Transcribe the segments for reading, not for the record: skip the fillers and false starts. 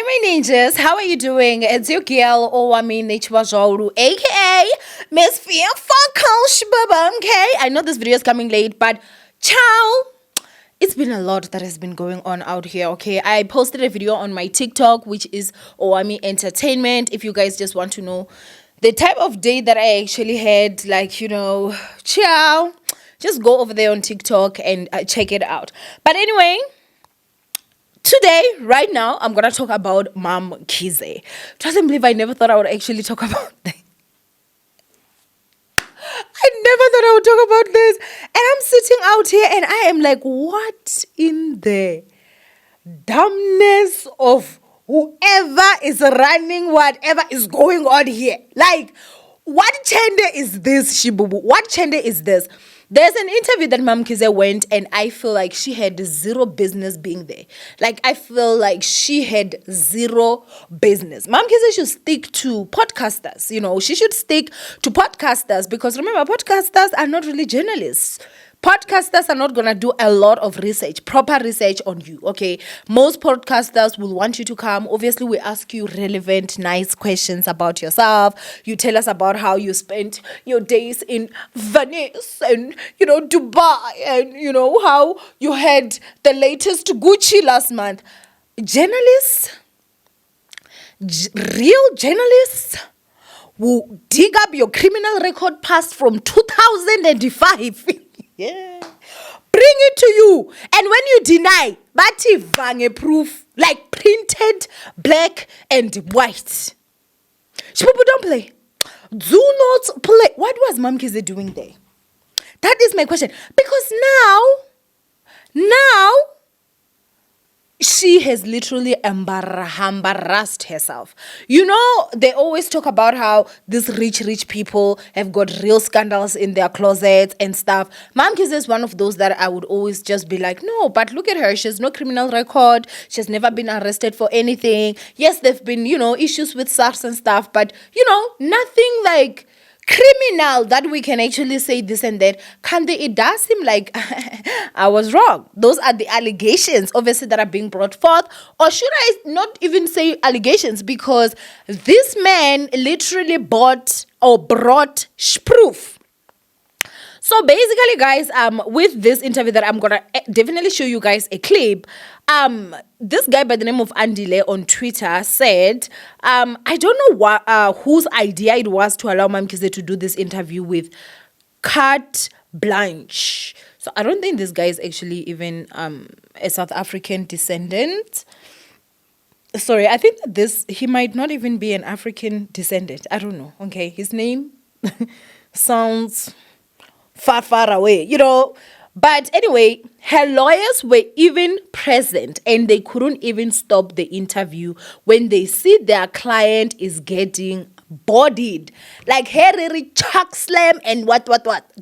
Hi, my ninjas. How are you doing? It's your girl, Owamie, aka Miss Fear Fuckle. Okay, I know this video is coming late, but ciao. It's been a lot that has been going on out here. Okay, I posted a video on my TikTok, which is Owamie Entertainment. If you guys just want to know the type of day that I actually had, ciao. Just go over there on TikTok and check it out. But anyway. Today, right now, I'm going to talk about MamKhize. Trust and believe I never thought I would actually talk about that. I never thought I would talk about this. And I'm sitting out here and I am like, what in the dumbness of whoever is running whatever is going on here? Like, what chende is this, Shibubu? What chende is this? There's an interview that MamKhize went, and I feel like she had zero business being there. Like, I feel like she had zero business. MamKhize should stick to podcasters. You know, she should stick to podcasters because remember, podcasters are not really journalists. Podcasters are not going to do a lot of research, proper research on you, okay? Most podcasters will want you to come. Obviously, we ask you relevant, nice questions about yourself. You tell us about how you spent your days in Venice and, Dubai and, how you had the latest Gucci last month. Journalists, real journalists will dig up your criminal record past from 2005. Yeah. Bring it to you. And when you deny, bati vange proof, like printed black and white. People don't play. Do not play. What was MamKhize doing there? That is my question. Because now, she has literally embarrassed herself. They always talk about how these rich people have got real scandals in their closets and stuff. MamKhize is one of those that I would always just be like, no, but look at her. She has no criminal record. She has never been arrested for anything. Yes, there have been, issues with SARS and stuff, but, nothing like criminal that we can actually say this and that. It does seem like I was wrong. Those are the allegations, obviously, that are being brought forth. Or should I not even say allegations? Because this man literally brought proof. So basically, guys, with this interview that I'm gonna definitely show you guys a clip. This guy by the name of Andile on Twitter said, I don't know whose idea it was to allow MamKhize to do this interview with carte blanche. So I don't think this guy is actually even a South African descendant. Sorry, I think that he might not even be an African descendant. I don't know. Okay, his name sounds far away, But anyway, her lawyers were even present and they couldn't even stop the interview when they see their client is getting bodied. Like Harry chuck slam and what.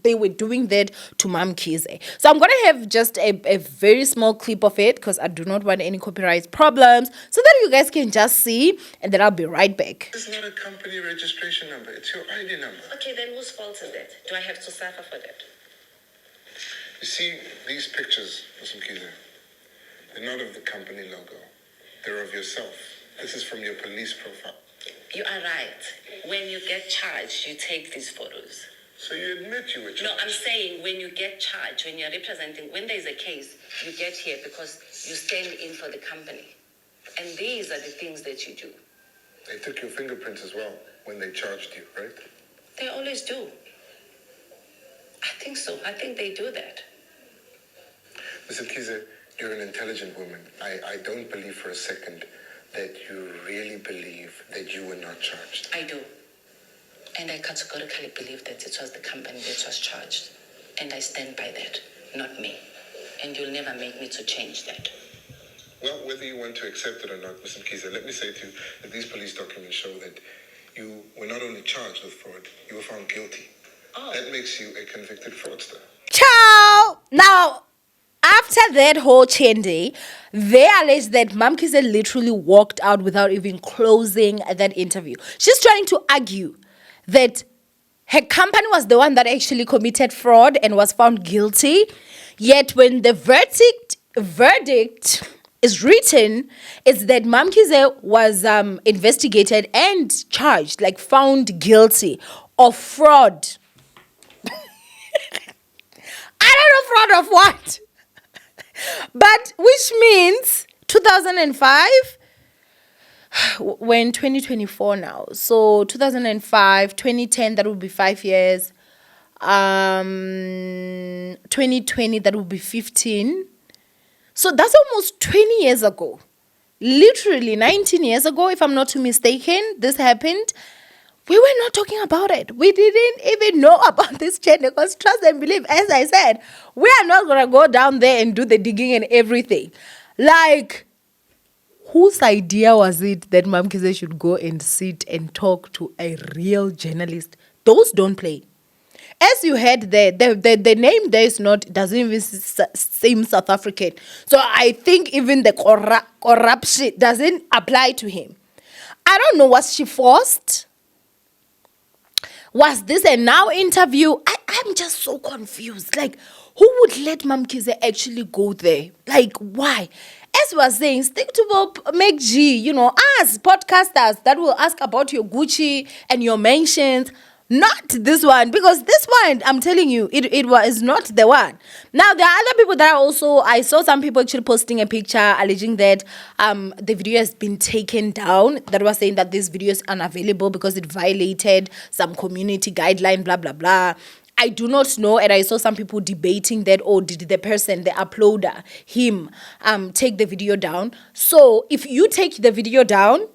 They were doing that to MamKhize. So I'm going to have just a very small clip of it because I do not want any copyright problems so that you guys can just see and then I'll be right back. This is not a company registration number. It's your ID number. Okay, then whose fault is that? Do I have to suffer for that? You see, these pictures, MamKhize, they're not of the company logo. They're of yourself. This is from your police profile. You are right. When you get charged, you take these photos. So you admit you were charged? No, I'm saying when you get charged, when you're representing, when there's a case, you get here because you stand in for the company. And these are the things that you do. They took your fingerprints as well when they charged you, right? They always do. I think so. I think they do that. MamKhize, you're an intelligent woman. I don't believe for a second that you really believe that you were not charged. I do. And I categorically believe that it was the company that was charged. And I stand by that, not me. And you'll never make me to change that. Well, whether you want to accept it or not, MamKhize, let me say to you that these police documents show that you were not only charged with fraud, you were found guilty. Oh. That makes you a convicted fraudster. Ciao! Now, after that whole chende, they alleged that MamKhize literally walked out without even closing that interview. She's trying to argue that her company was the one that actually committed fraud and was found guilty. Yet when the verdict is written is that MamKhize was investigated and charged, like found guilty of fraud. I don't know fraud of what. But which means 2005, we're in 2024 now. So 2005, 2010, that would be 5 years. 2020, that would be 15. So that's almost 20 years ago. Literally 19 years ago, if I'm not too mistaken, this happened. We were not talking about it. We didn't even know about this channel because trust and believe, as I said, we are not going to go down there and do the digging and everything. Like, whose idea was it that MamKhize should go and sit and talk to a real journalist? Those don't play. As you heard there, the name there is not, doesn't even seem South African. So I think even the corruption doesn't apply to him. I don't know, was she forced? Was this a now interview? I'm just so confused. Like, who would let MamKhize actually go there? Like, why? As we were saying, stick to MamKhize, us podcasters that will ask about your Gucci and your mentions. Not this one, because this one, I'm telling you, it was not the one. Now, there are other people that are also, I saw some people actually posting a picture alleging that the video has been taken down, that was saying that this video is unavailable because it violated some community guideline, blah, blah, blah. I do not know, and I saw some people debating that, did the person, the uploader, him, take the video down? So, if you take the video down,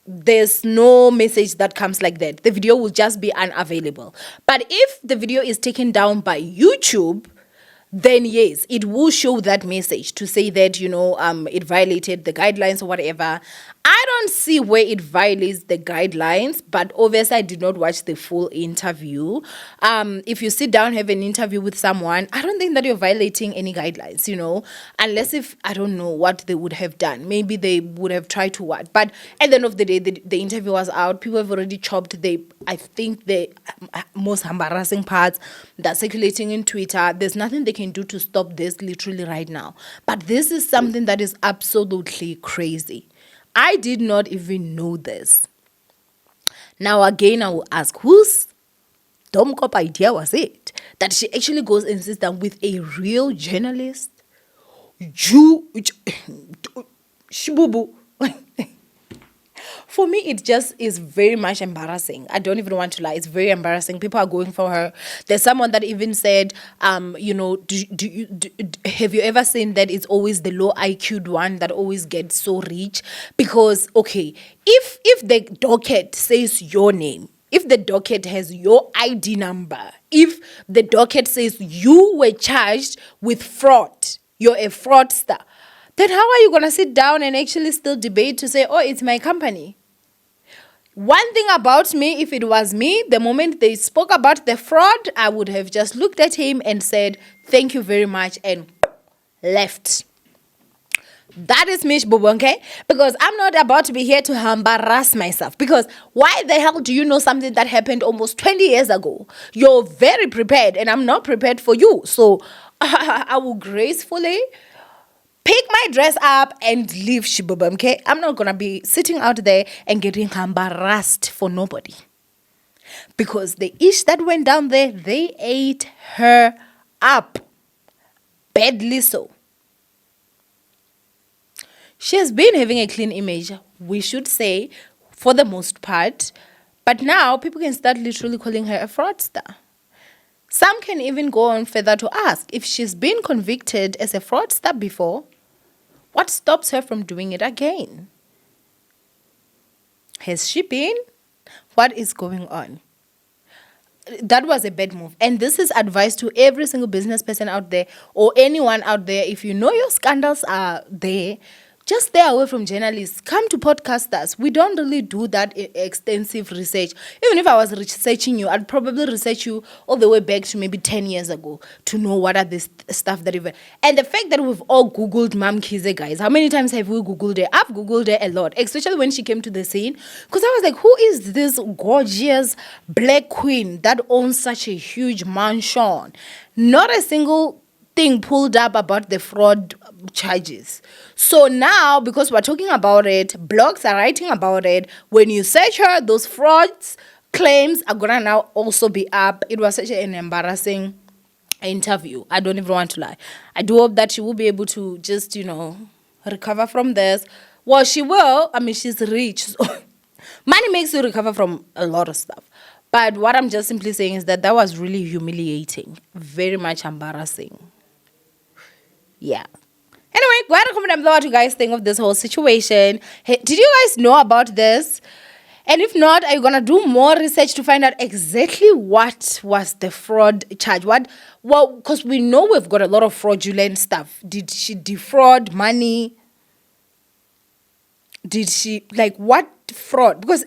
there's no message that comes like that. The video will just be unavailable. But if the video is taken down by YouTube, then yes, it will show that message to say that, it violated the guidelines or whatever. I don't see where it violates the guidelines, but obviously I did not watch the full interview. If you sit down, have an interview with someone, I don't think that you're violating any guidelines, unless if, I don't know what they would have done. Maybe they would have tried to what. But at the end of the day, the interview was out. People have already chopped I think the most embarrassing parts that's circulating in Twitter. There's nothing they can do to stop this literally right now. But this is something that is absolutely crazy. I did not even know this. Now again, I will ask, whose dumb cop idea was it that she actually goes and sits down with a real journalist? Shibubu. For me, it just is very much embarrassing. I don't even want to lie. It's very embarrassing. People are going for her. There's someone that even said, have you ever seen that it's always the low IQ'd one that always gets so rich? Because, okay, if the docket says your name, if the docket has your ID number, if the docket says you were charged with fraud, you're a fraudster, then how are you going to sit down and actually still debate to say, it's my company? One thing about me, if it was me, the moment they spoke about the fraud, I would have just looked at him and said, thank you very much, and left. That is me, okay? Because I'm not about to be here to embarrass myself. Because why the hell do you know something that happened almost 20 years ago? You're very prepared, and I'm not prepared for you. So I will gracefully pick my dress up and leave Shibubam, okay? I'm not going to be sitting out there and getting embarrassed for nobody. Because the ish that went down there, they ate her up. Badly so. She has been having a clean image, we should say, for the most part. But now people can start literally calling her a fraudster. Some can even go on further to ask, if she's been convicted as a fraudster before, what stops her from doing it again? Has she been? What is going on? That was a bad move. And this is advice to every single business person out there or anyone out there. If you know your scandals are there, just stay away from journalists. Come to podcasters. We don't really do that extensive research. Even if I was researching you, I'd probably research you all the way back to maybe 10 years ago to know what are this stuff that even. And the fact that we've all Googled MamKhize, guys. How many times have we Googled her? I've Googled her a lot, especially when she came to the scene. Because I was like, who is this gorgeous black queen that owns such a huge mansion? Not a single thing pulled up about the fraud charges. So now, because we're talking about it, blogs are writing about it. When you search her, those frauds claims are gonna now also be up. It was such an embarrassing interview. I don't even want to lie. I do hope that she will be able to just, recover from this. Well, she will. I mean, she's rich. So money makes you recover from a lot of stuff. But what I'm just simply saying is that was really humiliating. Very much embarrassing. Yeah. Anyway, go ahead and comment down below what you guys think of this whole situation. Hey, did you guys know about this? And if not, are you going to do more research to find out exactly what was the fraud charge? Well, because we know we've got a lot of fraudulent stuff. Did she defraud money? Did she, what fraud? Because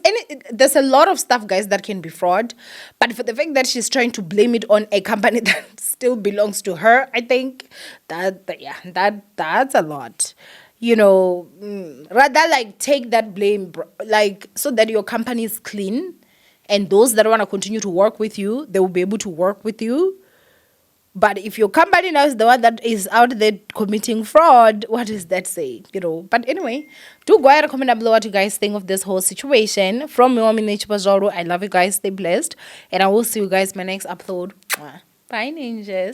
there's a lot of stuff, guys, that can be fraud. But for the fact that she's trying to blame it on a company that still belongs to her, I think that's a lot. Rather take that blame, so that your company is clean, and those that want to continue to work with you, they will be able to work with you. But if your company now is the one that is out there committing fraud, what does that say? But anyway, do go ahead and comment down below what you guys think of this whole situation. From Owamie, I love you guys. Stay blessed, and I will see you guys in my next upload. Bye, ninjas.